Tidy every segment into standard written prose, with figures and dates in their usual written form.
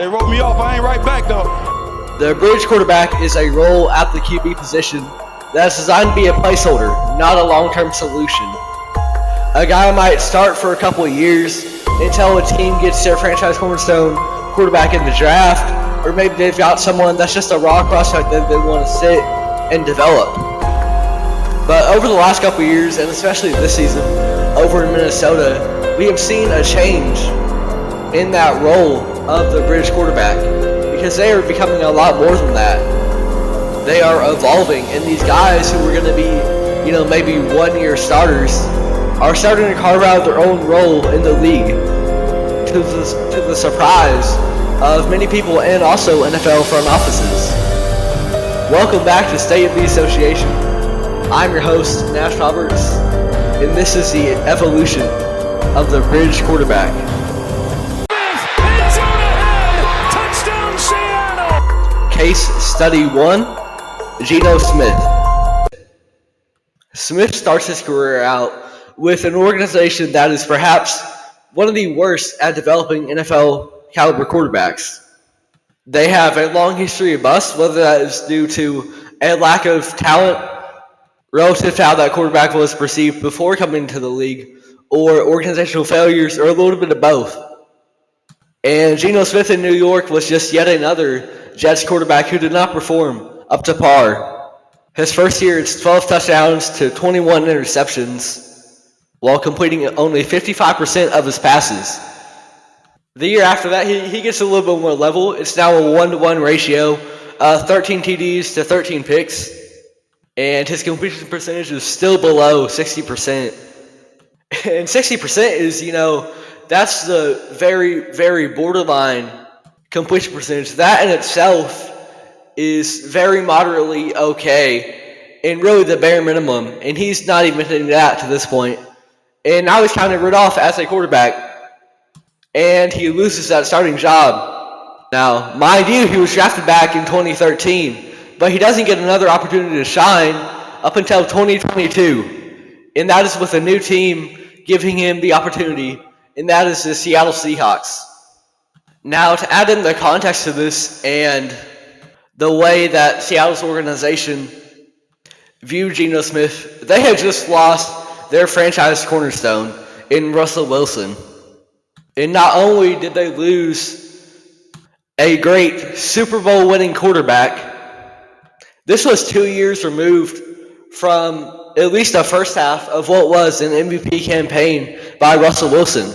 They wrote me off. I ain't right back, though. The bridge quarterback is a role at the QB position that's designed to be a placeholder, not a long-term solution. A guy might start for a couple of years until a team gets their franchise cornerstone quarterback in the draft, or maybe they've got someone that's just a raw prospect that they want to sit and develop. But over the last couple of years, and especially this season, over in Minnesota, we have seen a change in that role of the bridge quarterback, because they are becoming a lot more than that. They are evolving, and these guys who are going to be, maybe one-year starters are starting to carve out their own role in the league, to the surprise of many people and also NFL front offices. Welcome back to State of the Association. I'm your host, Nash Roberts, and this is the evolution of the bridge quarterback. Touchdown, Seattle! Case Study 1, Geno Smith. Smith starts his career out with an organization that is perhaps one of the worst at developing NFL caliber quarterbacks. They have a long history of bust, whether that is due to a lack of talent relative to how that quarterback was perceived before coming to the league, or organizational failures, or a little bit of both. And Geno Smith in New York was just yet another Jets quarterback who did not perform up to par. His first year, it's 12 touchdowns to 21 interceptions, while completing only 55% of his passes. The year after that, he gets a little bit more level. It's now a 1-to-1 ratio, 13 TDs to 13 picks, and his completion percentage is still below 60%. And 60% is, that's the very, very borderline completion percentage. That in itself is very moderately okay, and really the bare minimum, and he's not even hitting that to this point. And now he's kind of written off as a quarterback, and he loses that starting job. Now, mind you, he was drafted back in 2013, but he doesn't get another opportunity to shine up until 2022, and that is with a new team giving him the opportunity, and that is the Seattle Seahawks. Now, to add in the context to this and the way that Seattle's organization viewed Geno Smith, they had just lost their franchise cornerstone in Russell Wilson. And not only did they lose a great Super Bowl winning quarterback, this was 2 years removed from at least the first half of what was an MVP campaign by Russell Wilson.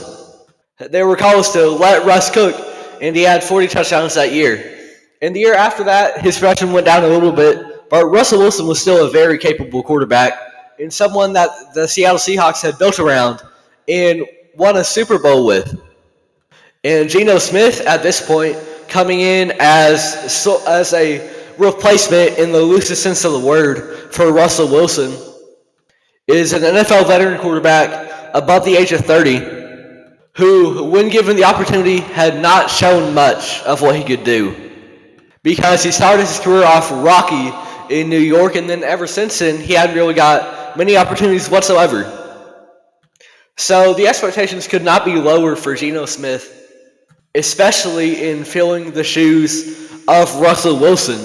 They were called to let Russ cook, and he had 40 touchdowns that year. And the year after that, his production went down a little bit, but Russell Wilson was still a very capable quarterback and someone that the Seattle Seahawks had built around and won a Super Bowl with. And Geno Smith, at this point, coming in as a replacement in the loosest sense of the word for Russell Wilson, is an NFL veteran quarterback above the age of 30 who, when given the opportunity, had not shown much of what he could do, because he started his career off rocky in New York, and then ever since then, he hadn't really got many opportunities whatsoever. So the expectations could not be lower for Geno Smith, especially in filling the shoes of Russell Wilson.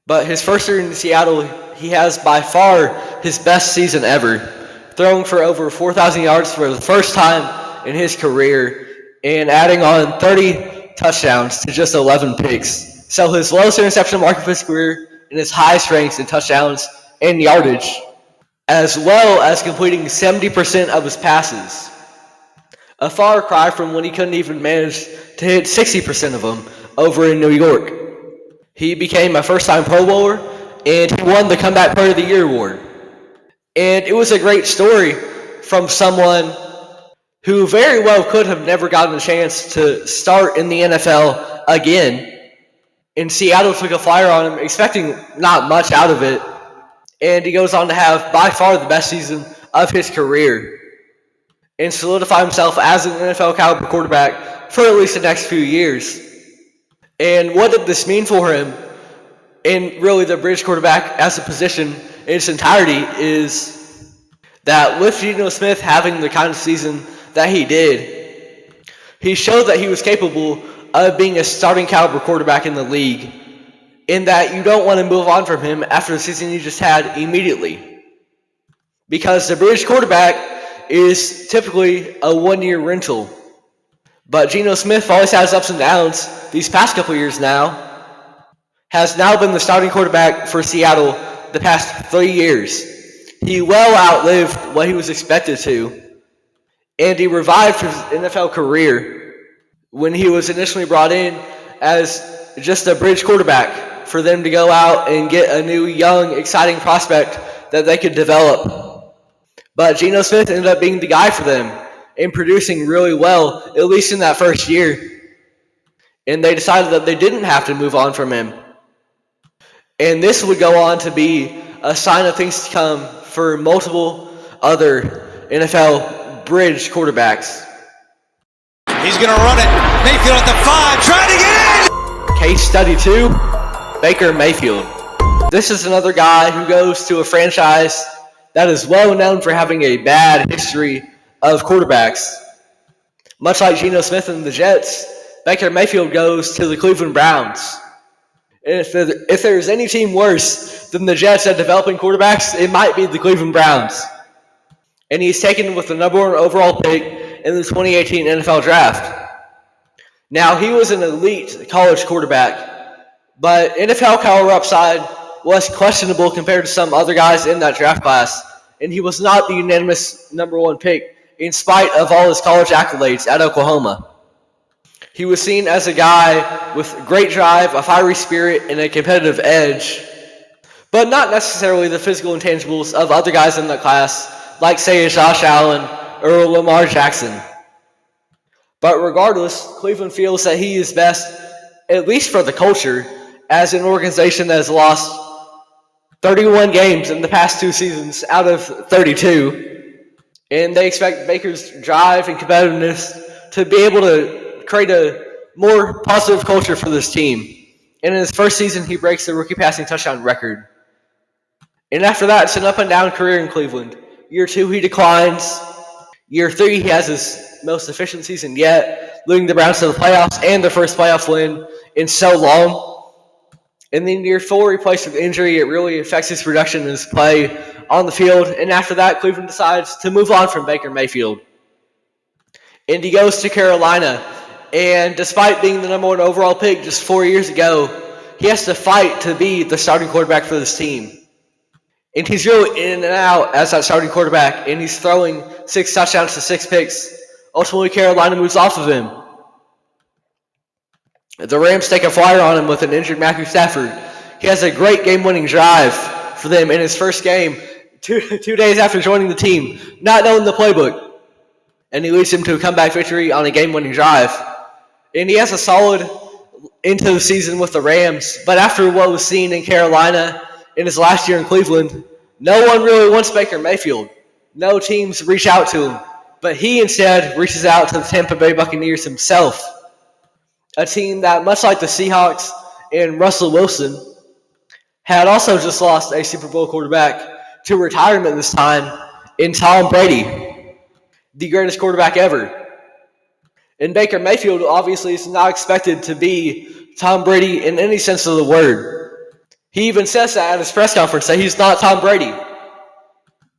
But his first year in Seattle, he has by far his best season ever, throwing for over 4,000 yards for the first time in his career, and adding on 30 touchdowns to just 11 picks. So his lowest interception mark of his career and his highest ranks in touchdowns and yardage, as well as completing 70% of his passes. A far cry from when he couldn't even manage to hit 60% of them over in New York. He became a first-time Pro Bowler, and he won the Comeback Player of the Year award. And it was a great story from someone who very well could have never gotten a chance to start in the NFL again. And Seattle took a flyer on him, expecting not much out of it. And he goes on to have by far the best season of his career and solidify himself as an NFL caliber quarterback for at least the next few years. And what did this mean for him? And really the bridge quarterback as a position in its entirety is that with Geno Smith having the kind of season that he did, he showed that he was capable of being a starting caliber quarterback in the league, in that you don't want to move on from him after the season you just had immediately. Because the bridge quarterback is typically a one-year rental. But Geno Smith always has ups and downs. These past couple years now, has now been the starting quarterback for Seattle the past 3 years. He well outlived what he was expected to, and he revived his NFL career when he was initially brought in as just a bridge quarterback for them to go out and get a new, young, exciting prospect that they could develop. But Geno Smith ended up being the guy for them and producing really well, at least in that first year. And they decided that they didn't have to move on from him. And this would go on to be a sign of things to come for multiple other NFL bridge quarterbacks. He's going to run it. Mayfield at the 5, trying to get in! Case study 2, Baker Mayfield. This is another guy who goes to a franchise that is well known for having a bad history of quarterbacks. Much like Geno Smith and the Jets, Baker Mayfield goes to the Cleveland Browns. And if there's any team worse than the Jets at developing quarterbacks, it might be the Cleveland Browns. And he's taken with the number 1 overall pick in the 2018 NFL Draft. Now, he was an elite college quarterback, but NFL caliber upside was questionable compared to some other guys in that draft class, and he was not the unanimous number 1 pick in spite of all his college accolades at Oklahoma. He was seen as a guy with great drive, a fiery spirit, and a competitive edge, but not necessarily the physical intangibles of other guys in that class, like, say, Josh Allen or Lamar Jackson. But regardless, Cleveland feels that he is best, at least for the culture, as an organization that has lost 31 games in the past 2 seasons out of 32, and they expect Baker's drive and competitiveness to be able to create a more positive culture for this team. And in his first season, he breaks the rookie passing touchdown record. And after that, it's an up-and-down career in Cleveland. Year 2, he declines. Year 3, he has his most efficient season yet, leading the Browns to the playoffs and their first playoff win in so long. And then year 4, he plays with injury. It really affects his production and his play on the field. And after that, Cleveland decides to move on from Baker Mayfield. And he goes to Carolina. And despite being the number 1 overall pick just 4 years ago, he has to fight to be the starting quarterback for this team. And he's really in and out as that starting quarterback, and he's throwing 6 touchdowns to 6 picks. Ultimately, Carolina moves off of him. The Rams take a flyer on him with an injured Matthew Stafford. He has a great game-winning drive for them in his first game, two days after joining the team, not knowing the playbook. And he leads him to a comeback victory on a game-winning drive. And he has a solid into the season with the Rams. But after what was seen in Carolina in his last year in Cleveland, no one really wants Baker Mayfield. No teams reach out to him. But he instead reaches out to the Tampa Bay Buccaneers himself. A team that, much like the Seahawks and Russell Wilson, had also just lost a Super Bowl quarterback to retirement this time in Tom Brady, the greatest quarterback ever. And Baker Mayfield obviously is not expected to be Tom Brady in any sense of the word. He even says that at his press conference, that he's not Tom Brady.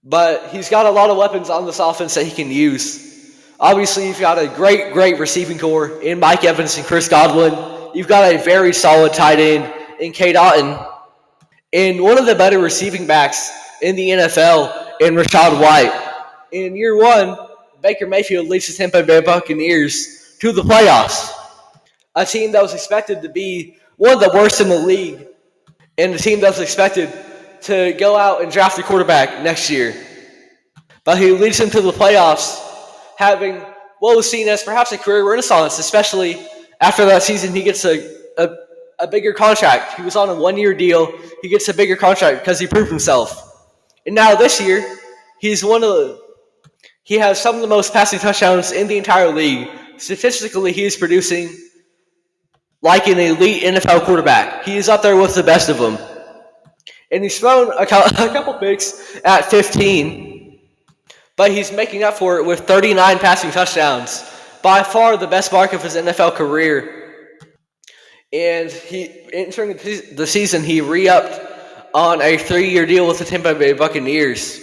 But he's got a lot of weapons on this offense that he can use. Obviously, you've got a great receiving core in Mike Evans and Chris Godwin. You've got a very solid tight end in Cade Otton. And one of the better receiving backs in the NFL in Rachaad White. In year 1, Baker Mayfield leads the Tampa Bay Buccaneers to the playoffs. A team that was expected to be one of the worst in the league, and a team that was expected to go out and draft a quarterback next year. But he leads them to the playoffs, having what was seen as perhaps a career renaissance, especially after that season he gets a bigger contract. He was on a 1-year deal. He gets a bigger contract because he proved himself. And now this year, he has some of the most passing touchdowns in the entire league. Statistically, he is producing like an elite NFL quarterback. He is up there with the best of them. And he's thrown a couple picks at 15, but he's making up for it with 39 passing touchdowns. By far the best mark of his NFL career. And entering the season, he re-upped on a 3-year deal with the Tampa Bay Buccaneers.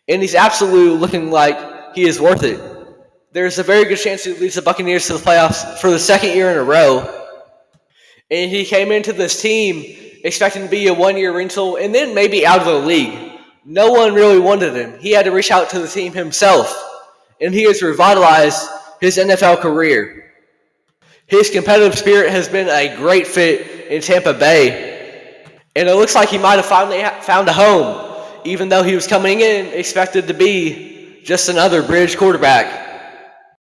And he's absolutely looking like he is worth it. There's a very good chance he leads the Buccaneers to the playoffs for the second year in a row. And he came into this team expecting to be a 1-year rental and then maybe out of the league. No one really wanted him. He had to reach out to the team himself. And he has revitalized his NFL career. His competitive spirit has been a great fit in Tampa Bay. And it looks like he might have finally found a home, even though he was coming in expected to be just another bridge quarterback.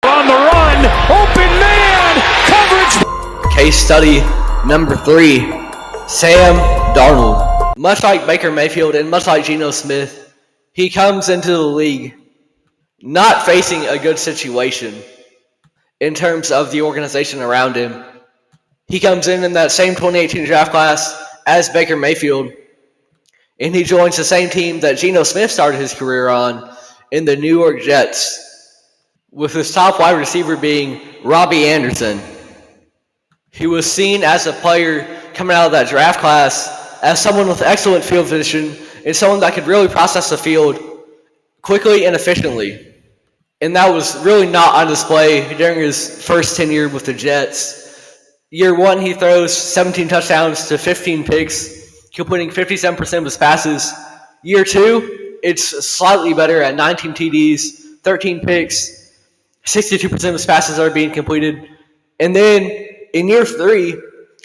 On the run, open man, coverage. Case study number 3, Sam Darnold. Much like Baker Mayfield and much like Geno Smith, he comes into the league not facing a good situation in terms of the organization around him. He comes in that same 2018 draft class as Baker Mayfield, and he joins the same team that Geno Smith started his career on in the New York Jets, with his top wide receiver being Robbie Anderson. He was seen as a player coming out of that draft class as someone with excellent field vision and someone that could really process the field quickly and efficiently. And that was really not on display during his first tenure with the Jets. Year 1, he throws 17 touchdowns to 15 picks, completing 57% of his passes. Year 2, it's slightly better at 19 TDs, 13 picks, 62% of his passes are being completed. And then in year 3,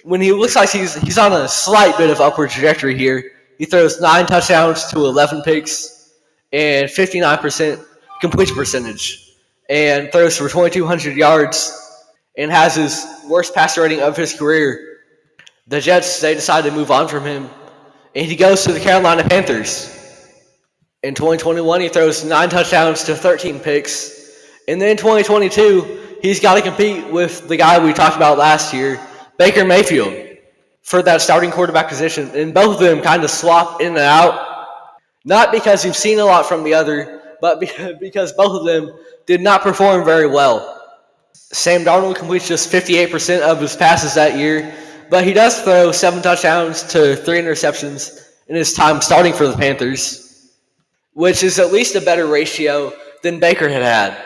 when he looks like he's on a slight bit of upward trajectory here, he throws 9 touchdowns to 11 picks and 59% completion percentage, and throws for 2,200 yards and has his worst passer rating of his career. The Jets, they decide to move on from him, and he goes to the Carolina Panthers. In 2021, he throws 9 touchdowns to 13 picks, and then in 2022, he's got to compete with the guy we talked about last year, Baker Mayfield, for that starting quarterback position, and both of them kind of swap in and out, not because you've seen a lot from the other, but because both of them did not perform very well. Sam Darnold completes just 58% of his passes that year, but he does throw 7 touchdowns to 3 interceptions in his time starting for the Panthers, which is at least a better ratio than Baker had.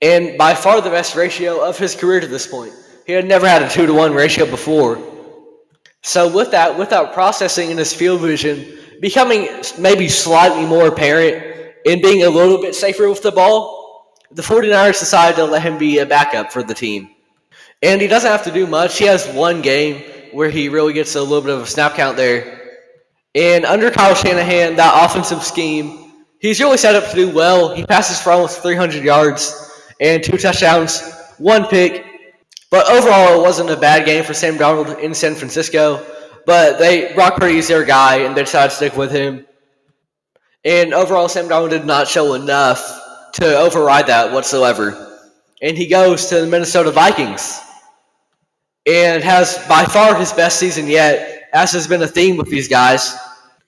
And by far the best ratio of his career to this point. He had never had a 2-to-1 ratio before. So with that, without processing in his field vision becoming maybe slightly more apparent and being a little bit safer with the ball, the 49ers decided to let him be a backup for the team. And he doesn't have to do much. He has 1 game where he really gets a little bit of a snap count there. And under Kyle Shanahan, that offensive scheme, he's really set up to do well. He passes for almost 300 yards and 2 touchdowns, 1 pick. But overall, it wasn't a bad game for Sam Darnold in San Francisco. But Brock Purdy's their guy, and they decided to stick with him. And overall, Sam Darnold did not show enough to override that whatsoever. And he goes to the Minnesota Vikings and has by far his best season yet, as has been a theme with these guys.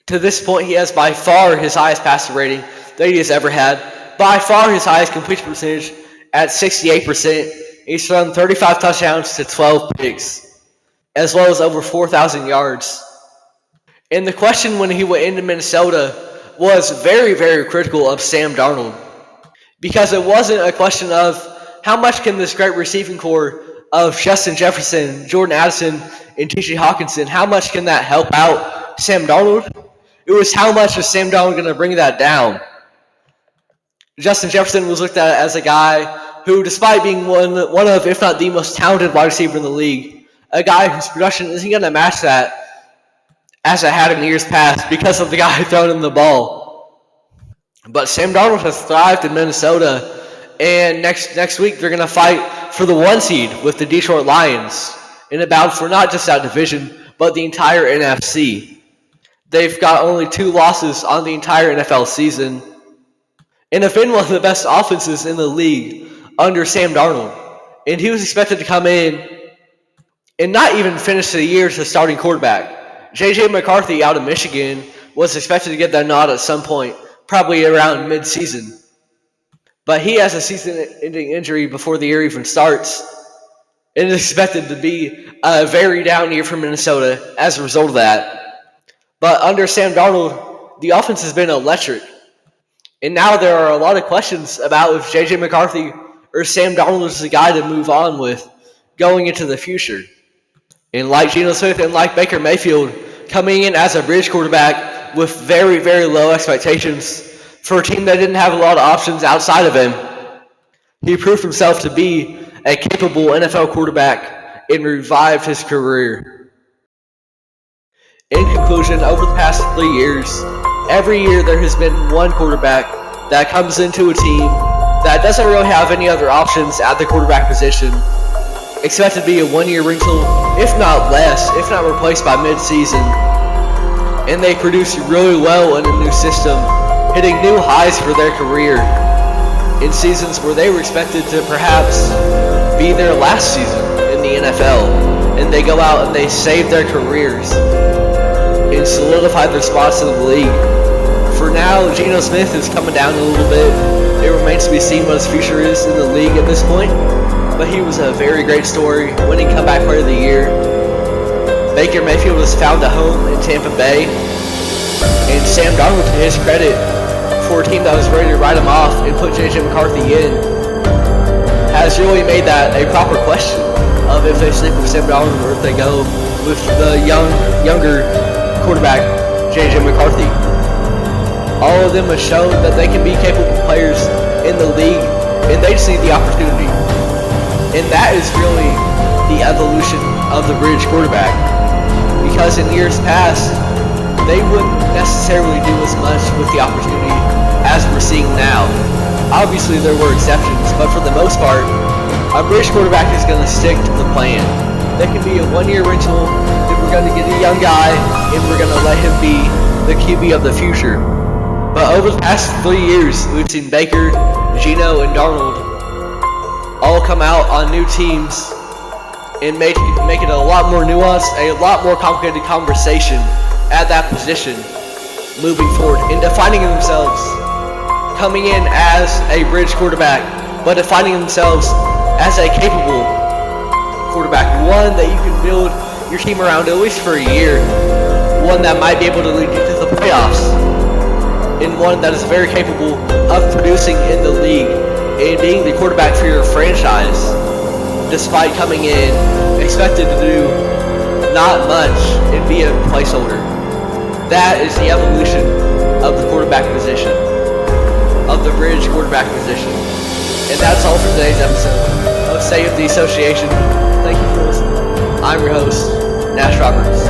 To this point, he has by far his highest passer rating that he has ever had, by far his highest completion percentage at 68%. He's thrown 35 touchdowns to 12 picks, as well as over 4,000 yards. And the question when he went into Minnesota was very, very critical of Sam Darnold, because it wasn't a question of how much can this great receiving core of Justin Jefferson, Jordan Addison, and T.J. Hawkinson, how much can that help out Sam Darnold? It was how much is Sam Darnold going to bring that down? Justin Jefferson was looked at as a guy who, despite being one of, if not the most talented wide receiver in the league, a guy whose production isn't going to match that as it had in years past because of the guy throwing him the ball. But Sam Darnold has thrived in Minnesota, and next week they're going to fight for the 1 seed with the Detroit Lions in a battle for not just that division, but the entire NFC. They've got only 2 losses on the entire NFL season, and have been one of the best offenses in the league under Sam Darnold. And he was expected to come in and not even finish the year as the starting quarterback. J.J. McCarthy out of Michigan was expected to get that nod at some point, probably around mid-season. But he has a season-ending injury before the year even starts, and is expected to be a very down year for Minnesota as a result of that. But under Sam Darnold, the offense has been electric. And now there are a lot of questions about if J.J. McCarthy or Sam Darnold is the guy to move on with going into the future. And like Geno Smith and like Baker Mayfield, coming in as a bridge quarterback with very, very low expectations for a team that didn't have a lot of options outside of him, he proved himself to be a capable NFL quarterback and revived his career. In conclusion, over the past 3 years, every year there has been one quarterback that comes into a team that doesn't really have any other options at the quarterback position, expected to be a one-year rental, if not less, if not replaced by mid-season, and they produce really well in a new system, hitting new highs for their career in seasons where they were expected to perhaps be their last season in the NFL, and they go out and they save their careers and solidify their spots in the league. For now, Geno Smith is coming down a little bit. It remains to be seen what his future is in the league at this point, but he was a very great story, winning comeback player of the year. Baker Mayfield has found a home in Tampa Bay, and Sam Darnold, to his credit, for a team that was ready to write him off and put J.J. McCarthy in, has really made that a proper question of if they stick with Sam Darnold or if they go with the younger quarterback, J.J. McCarthy. All of them have shown that they can be capable players in the league, and they just need the opportunity. And that is really the evolution of the bridge quarterback. Because in years past, they wouldn't necessarily do as much with the opportunity as we're seeing now. Obviously, there were exceptions, but for the most part, a bridge quarterback is going to stick to the plan. There can be a one-year rental, then we're going to get a young guy, and we're going to let him be the QB of the future. But over the past 3 years, we've seen Baker, Geno, and Darnold all come out on new teams and make it a lot more nuanced, a lot more complicated conversation at that position moving forward and defining themselves, coming in as a bridge quarterback, but defining themselves as a capable quarterback, one that you can build your team around at least for a year, one that might be able to lead you to the playoffs, and one that is very capable of producing in the league and being the quarterback for your franchise, despite coming in expected to do not much and be a placeholder. That is the evolution of the quarterback position, of the bridge quarterback position. And that's all for today's episode of State of the Association. Thank you for listening. I'm your host, Nash Roberts.